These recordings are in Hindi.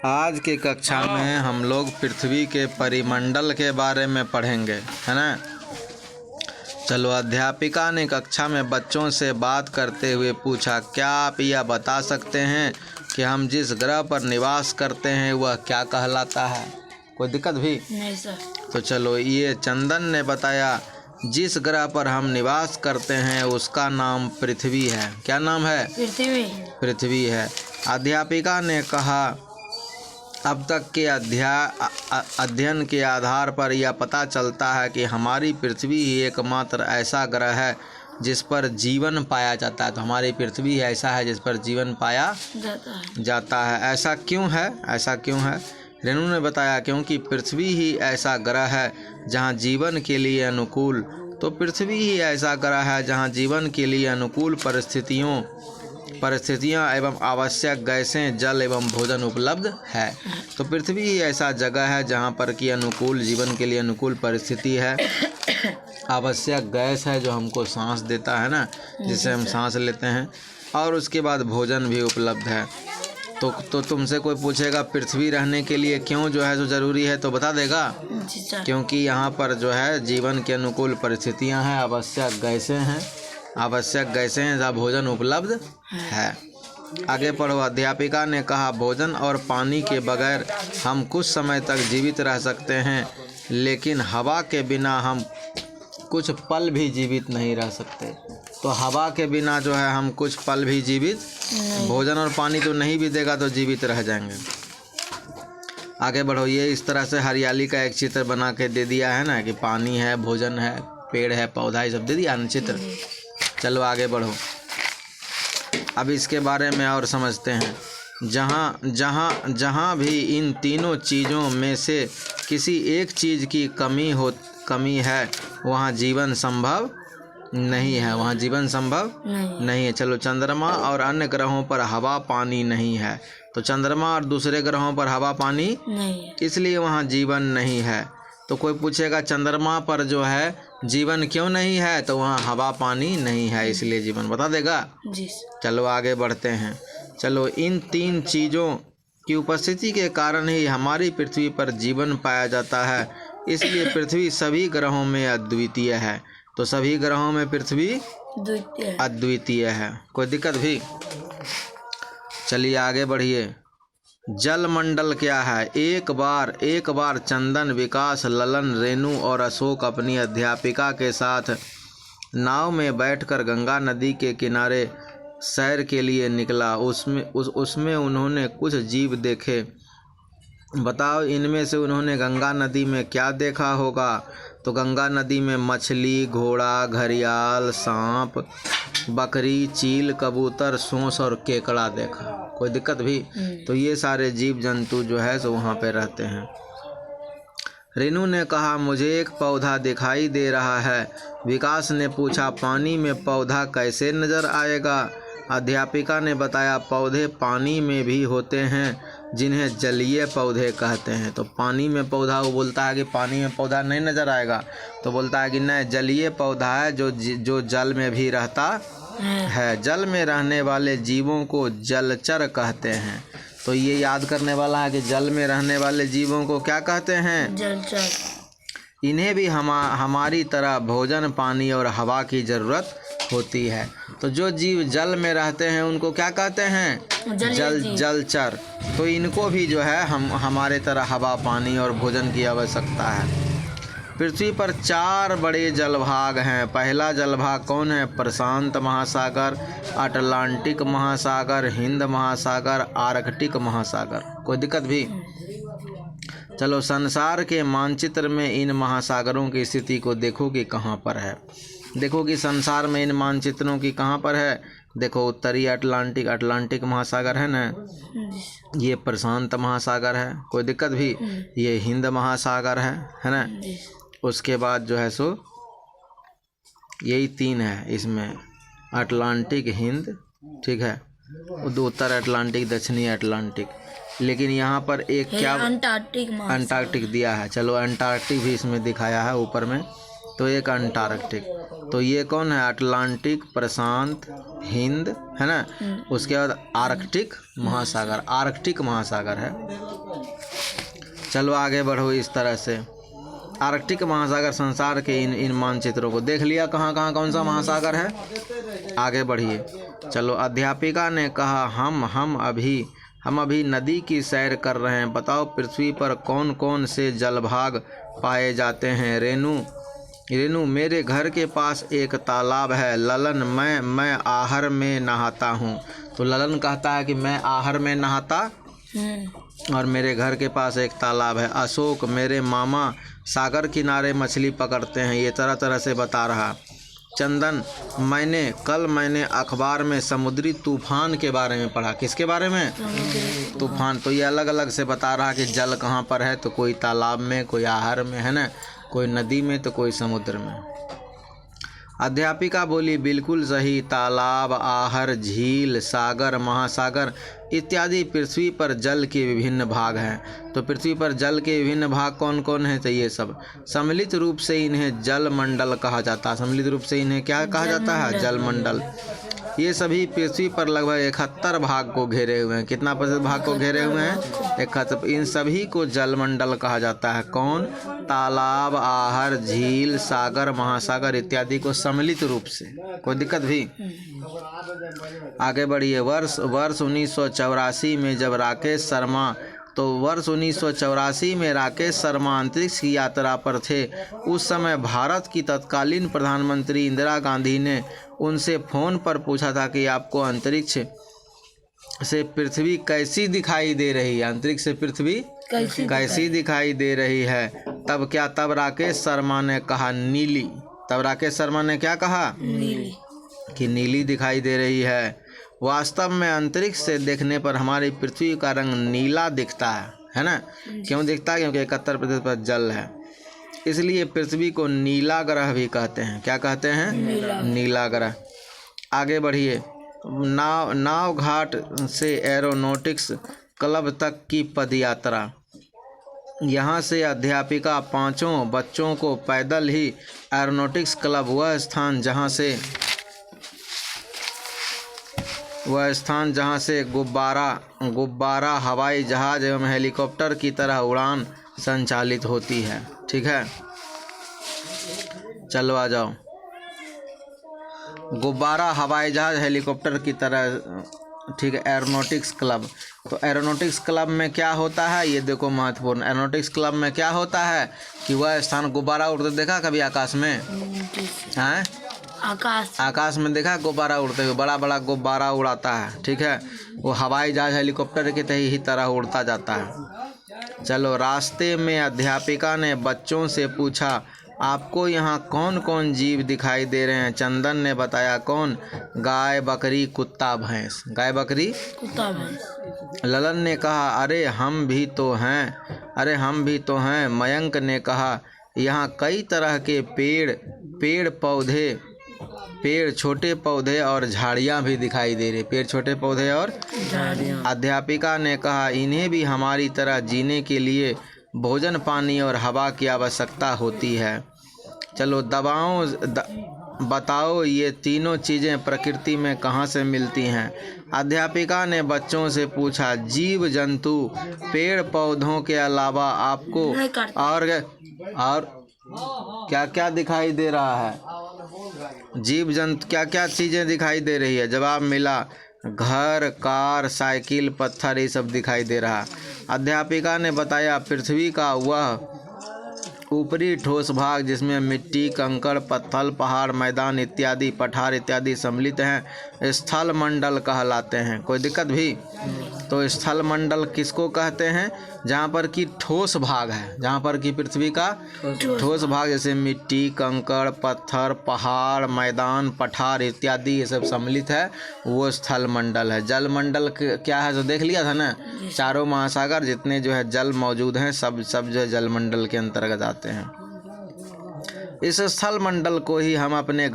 आज की कक्षा में हम लोग पृथ्वी के परिमंडल के बारे में पढ़ेंगे, है ना। चलो, अध्यापिका ने कक्षा में बच्चों से बात करते हुए पूछा, क्या आप यह बता सकते हैं कि हम जिस ग्रह पर निवास करते हैं वह क्या कहलाता है? कोई दिक्कत भी नहीं सर। तो चलो, ये चंदन ने बताया, जिस ग्रह पर हम निवास करते हैं उसका नाम पृथ्वी है। क्या नाम है? पृथ्वी है। अध्यापिका ने कहा, अब तक के अध्ययन के आधार पर यह पता चलता है कि हमारी पृथ्वी ही एकमात्र ऐसा ग्रह है जिस पर जीवन पाया जाता है। तो हमारी पृथ्वी ऐसा है जिस पर जीवन पाया जाता है। ऐसा क्यों है? रेणु ने बताया, क्योंकि पृथ्वी ही ऐसा ग्रह है जहां जीवन के लिए अनुकूल पृथ्वी ही ऐसा ग्रह है जहां जीवन के लिए अनुकूल परिस्थितियां एवं आवश्यक गैसें, जल एवं भोजन उपलब्ध है। तो पृथ्वी ही ऐसा जगह है जहां पर कि अनुकूल जीवन के लिए अनुकूल परिस्थिति है, आवश्यक गैस है जो हमको सांस देता है ना, जिससे हम सांस लेते हैं, और उसके बाद भोजन भी उपलब्ध है। तो तुमसे कोई पूछेगा पृथ्वी रहने के लिए क्यों जो है जो ज़रूरी है, तो बता देगा, क्योंकि यहाँ पर जो है जीवन के अनुकूल परिस्थितियाँ हैं, आवश्यक गैसें हैं जहाँ भोजन उपलब्ध है। आगे पढ़ो। अध्यापिका ने कहा, भोजन और पानी के बगैर हम कुछ समय तक जीवित रह सकते हैं, लेकिन हवा के बिना हम कुछ पल भी जीवित नहीं रह सकते। तो हवा के बिना जो है हम कुछ पल भी जीवित, भोजन और पानी तो नहीं भी देगा तो जीवित रह जाएंगे। आगे बढ़ो। ये इस तरह से हरियाली का एक चित्र बना के दे दिया है ना, कि पानी है, भोजन है, पेड़ है, पौधा, ये सब दे दिया ना चित्र। चलो आगे बढ़ो। अब इसके बारे में और समझते हैं। जहाँ भी इन तीनों चीज़ों में से किसी एक चीज़ की कमी है वहाँ जीवन संभव नहीं है। चलो, चंद्रमा और अन्य ग्रहों पर हवा पानी नहीं है। तो चंद्रमा और दूसरे ग्रहों पर हवा पानी नहीं है, इसलिए वहाँ जीवन नहीं है। तो कोई पूछेगा चंद्रमा पर जो है जीवन क्यों नहीं है, तो वहाँ हवा पानी नहीं है, इसलिए जीवन, बता देगा जी। चलो आगे बढ़ते हैं। चलो, इन तीन चीज़ों की उपस्थिति के कारण ही हमारी पृथ्वी पर जीवन पाया जाता है, इसलिए पृथ्वी सभी ग्रहों में अद्वितीय है। तो सभी ग्रहों में पृथ्वी अद्वितीय है। कोई दिक्कत भी? चलिए आगे बढ़िए। जलमंडल क्या है? एक बार चंदन, विकास, ललन, रेणु और अशोक अपनी अध्यापिका के साथ नाव में बैठकर गंगा नदी के किनारे सैर के लिए निकला। उसमें उन्होंने कुछ जीव देखे। बताओ, इनमें से उन्होंने गंगा नदी में क्या देखा होगा? तो गंगा नदी में मछली, घोड़ा, घड़ियाल, सांप, बकरी, चील, कबूतर, सोंस और केकड़ा देखा। कोई दिक्कत भी? तो ये सारे जीव जंतु जो है सो वहाँ पे रहते हैं। रेणु ने कहा, मुझे एक पौधा दिखाई दे रहा है। विकास ने पूछा, पानी में पौधा कैसे नजर आएगा? अध्यापिका ने बताया, पौधे पानी में भी होते हैं, जिन्हें जलीय पौधे कहते हैं। तो पानी में पौधा, वो बोलता है कि पानी में पौधा नहीं नज़र आएगा, तो बोलता है कि नहीं, जलीय पौधा है जो जल में भी रहता है। जल में रहने वाले जीवों को जलचर कहते हैं। तो ये याद करने वाला है कि जल में रहने वाले जीवों को क्या कहते हैं? जलचर। इन्हें भी हमारी तरह भोजन, पानी और हवा की ज़रूरत होती है। तो जो जीव जल में रहते हैं उनको क्या कहते हैं? जलचर। तो इनको भी जो है हमारे तरह हवा, पानी और भोजन की आवश्यकता है। पृथ्वी पर 4 बड़े जलभाग हैं। पहला जलभाग कौन है? प्रशांत महासागर, अटलांटिक महासागर, हिंद महासागर, आर्कटिक महासागर। कोई दिक्कत भी? चलो, संसार के मानचित्र में इन महासागरों की स्थिति को देखो कि कहाँ पर है। देखो कि संसार में इन मानचित्रों की कहाँ पर है। देखो, उत्तरी अटलांटिक महासागर है ना, ये प्रशांत महासागर है। कोई दिक्कत भी? ये हिंद महासागर है ना। उसके बाद जो है सो यही 3 है इसमें, अटलांटिक, हिंद, ठीक है, उत्तर अटलांटिक, दक्षिणी अटलांटिक। लेकिन यहाँ पर एक क्या, अंटार्कटिक दिया है। चलो, अंटार्कटिक भी इसमें दिखाया है ऊपर में, तो एक अंटार्कटिक। तो ये कौन है? अटलांटिक, प्रशांत, हिंद, है ना। उसके बाद आर्कटिक महासागर, आर्कटिक महासागर है। चलो आगे बढ़ो इस तरह से। आर्कटिक महासागर संसार के इन मानचित्रों को देख लिया, कहाँ कहाँ कौन सा महासागर है। आगे बढ़िए। चलो, अध्यापिका ने कहा हम अभी नदी की सैर कर रहे हैं। बताओ पृथ्वी पर कौन कौन से जलभाग पाए जाते हैं। रेनू, मेरे घर के पास एक तालाब है। ललन, मैं आहर में नहाता हूँ। तो ललन कहता है कि मैं आहर में नहाता और मेरे घर के पास एक तालाब है। अशोक, मेरे मामा सागर किनारे मछली पकड़ते हैं। ये तरह तरह से बता रहा। चंदन, मैंने अखबार में समुद्री तूफान के बारे में पढ़ा। किसके बारे में? तूफान। तो ये अलग अलग से बता रहा कि जल कहाँ पर है। तो कोई तालाब में, कोई आहर में, है ना, कोई नदी में, तो कोई समुद्र में। अध्यापिका बोली, बिल्कुल सही। तालाब, आहर, झील, सागर, महासागर इत्यादि पृथ्वी पर जल के विभिन्न भाग हैं। तो पृथ्वी पर जल के विभिन्न भाग कौन कौन है? तो ये सब सम्मिलित रूप से इन्हें जलमंडल कहा जाता है। सम्मिलित रूप से इन्हें क्या कहा जाता है? जलमंडल। ये सभी पृथ्वी पर लगभग 71 भाग को घेरे हुए हैं। कितना प्रतिशत भाग को घेरे हुए हैं? 71। इन सभी को जलमंडल कहा जाता है। कौन? तालाब, आहर, झील, सागर, महासागर इत्यादि को सम्मिलित रूप से। कोई दिक्कत भी? आगे बढ़िए। वर्ष 1984 में जब वर्ष 1984 में राकेश शर्मा अंतरिक्ष की यात्रा पर थे। उस समय भारत की तत्कालीन प्रधानमंत्री इंदिरा गांधी ने उनसे फ़ोन पर पूछा था कि आपको अंतरिक्ष से पृथ्वी कैसी दिखाई दे रही है। अंतरिक्ष से पृथ्वी कैसी दिखाई दे रही है। तब राकेश शर्मा ने कहा नीली। तब राकेश शर्मा ने क्या कहा? नीली। कि नीली दिखाई दे रही है। वास्तव में अंतरिक्ष से देखने पर हमारी पृथ्वी का रंग नीला दिखता है ना। क्यों दिखता है? क्योंकि 71% जल है, इसलिए पृथ्वी को नीला ग्रह भी कहते हैं। क्या कहते हैं? नीला ग्रह। आगे बढ़िए। नाव घाट से एरोनॉटिक्स क्लब तक की पदयात्रा। यहाँ से अध्यापिका 5 बच्चों को पैदल ही एरोनॉटिक्स क्लब, वह स्थान जहाँ से गुब्बारा हवाई जहाज एवं हेलीकॉप्टर की तरह उड़ान संचालित होती है। ठीक है, चलो आ जाओ। गुब्बारा हवाई जहाज हेलीकॉप्टर की तरह, ठीक है। एरोनॉटिक्स क्लब, तो एरोनॉटिक्स क्लब में क्या होता है? ये देखो महत्वपूर्ण। एरोनॉटिक्स क्लब में क्या होता है कि वह स्थान गुब्बारा उड़ते देखा कभी आकाश में? हैं? आकाश में देखा गुब्बारा उड़ते हुए? बड़ा बड़ा गुब्बारा उड़ाता है, ठीक है। वो हवाई जहाज हेलीकॉप्टर की तरह उड़ता जाता है। चलो, रास्ते में अध्यापिका ने बच्चों से पूछा, आपको यहाँ कौन कौन जीव दिखाई दे रहे हैं? चंदन ने बताया, कौन? गाय, बकरी, कुत्ता, भैंस। गाय, बकरी, कुत्ता, भैंस। ललन ने कहा, अरे हम भी तो हैं। मयंक ने कहा, यहाँ कई तरह के पेड़, छोटे पौधे और झाड़ियाँ भी दिखाई दे रही। पेड़, छोटे पौधे और झाड़ियाँ। अध्यापिका ने कहा, इन्हें भी हमारी तरह जीने के लिए भोजन, पानी और हवा की आवश्यकता होती है। चलो, बताओ ये तीनों चीज़ें प्रकृति में कहाँ से मिलती हैं? अध्यापिका ने बच्चों से पूछा, जीव जंतु, पेड़ पौधों के अलावा आपको और क्या क्या दिखाई दे रहा है? जीव जंतु क्या क्या चीज़ें दिखाई दे रही है? जवाब मिला, घर, कार, साइकिल, पत्थर, ये सब दिखाई दे रहा। अध्यापिका ने बताया, पृथ्वी का वह ऊपरी ठोस भाग जिसमें मिट्टी, कंकड़, पत्थर, पहाड़, मैदान इत्यादि, पठार इत्यादि सम्मिलित हैं, स्थल मंडल कहलाते हैं। कोई दिक्कत भी? तो स्थल मंडल किसको कहते हैं? जहाँ पर कि ठोस भाग है, जहाँ पर कि पृथ्वी का ठोस भाग जैसे मिट्टी, कंकड़, पत्थर, पहाड़, मैदान, पठार इत्यादि ये सब सम्मिलित है, वो स्थल मंडल है। जल मंडल क्या है जो देख लिया था ना, चारों महासागर जितने जो है जल मौजूद हैं सब जो है जल मंडल के अंतर्गत आते हैं। इस स्थल मंडल को ही हम अपने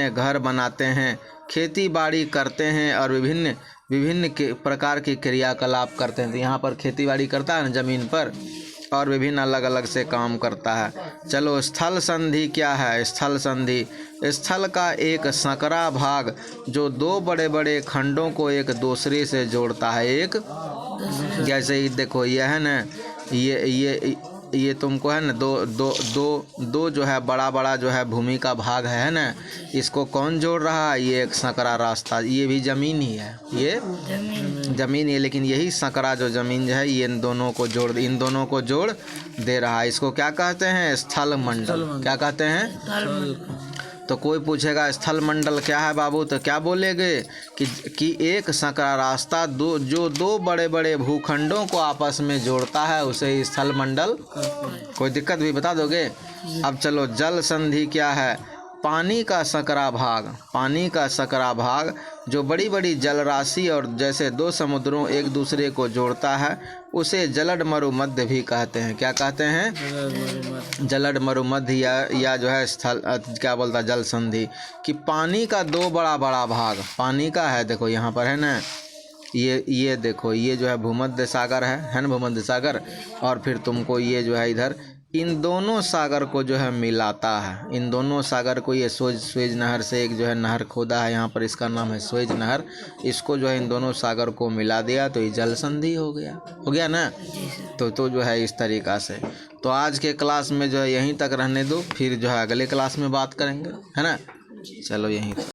घर बनाते हैं, खेती बाड़ी करते हैं और विभिन्न प्रकार के क्रियाकलाप करते हैं। तो यहाँ पर खेती बाड़ी करता है ना ज़मीन पर, और विभिन्न अलग अलग से काम करता है। चलो, स्थल संधि क्या है? स्थल संधि स्थल का एक संकरा भाग जो दो बड़े बड़े खंडों को एक दूसरे से जोड़ता है। एक जैसे ही देखो ये है ना, ये तुमको है ना, दो जो है बड़ा बड़ा जो है भूमि का भाग है ना, इसको कौन जोड़ रहा है? ये एक संकरा रास्ता, ये भी जमीन ही है, ये जमीन है, लेकिन यही संकरा जो जमीन जो है ये इन दोनों को जोड़ दे रहा है। इसको क्या कहते हैं? स्थल मंडल। क्या कहते हैं? तो कोई पूछेगा स्थल मंडल क्या है बाबू, तो क्या बोलेगे कि एक संकरा रास्ता जो दो बड़े बड़े भूखंडों को आपस में जोड़ता है उसे स्थल मंडल। कोई दिक्कत भी बता दोगे? अब चलो, जल संधि क्या है? पानी का सकरा भाग जो बड़ी बड़ी जल राशि और जैसे दो समुद्रों एक दूसरे को जोड़ता है उसे जलड मरुमध्य भी कहते हैं। क्या कहते हैं? जलड मरुमध्य या जो है स्थल क्या बोलता है, जल संधि। कि पानी का दो बड़ा बड़ा भाग पानी का है, देखो यहाँ पर है ना, ये देखो, ये जो है भूमध्य सागर है ना, भूमध्य सागर, और फिर तुमको ये जो है इधर इन दोनों सागर को जो है मिलाता है। इन दोनों सागर को ये स्वेज नहर से एक जो है नहर खोदा है यहाँ पर, इसका नाम है स्वेज नहर। इसको जो है इन दोनों सागर को मिला दिया तो ये जल संधि हो गया ना। तो जो है इस तरीक़ा से। तो आज के क्लास में जो है यहीं तक रहने दो, फिर जो है अगले क्लास में बात करेंगे, है ना। चलो यहीं तक।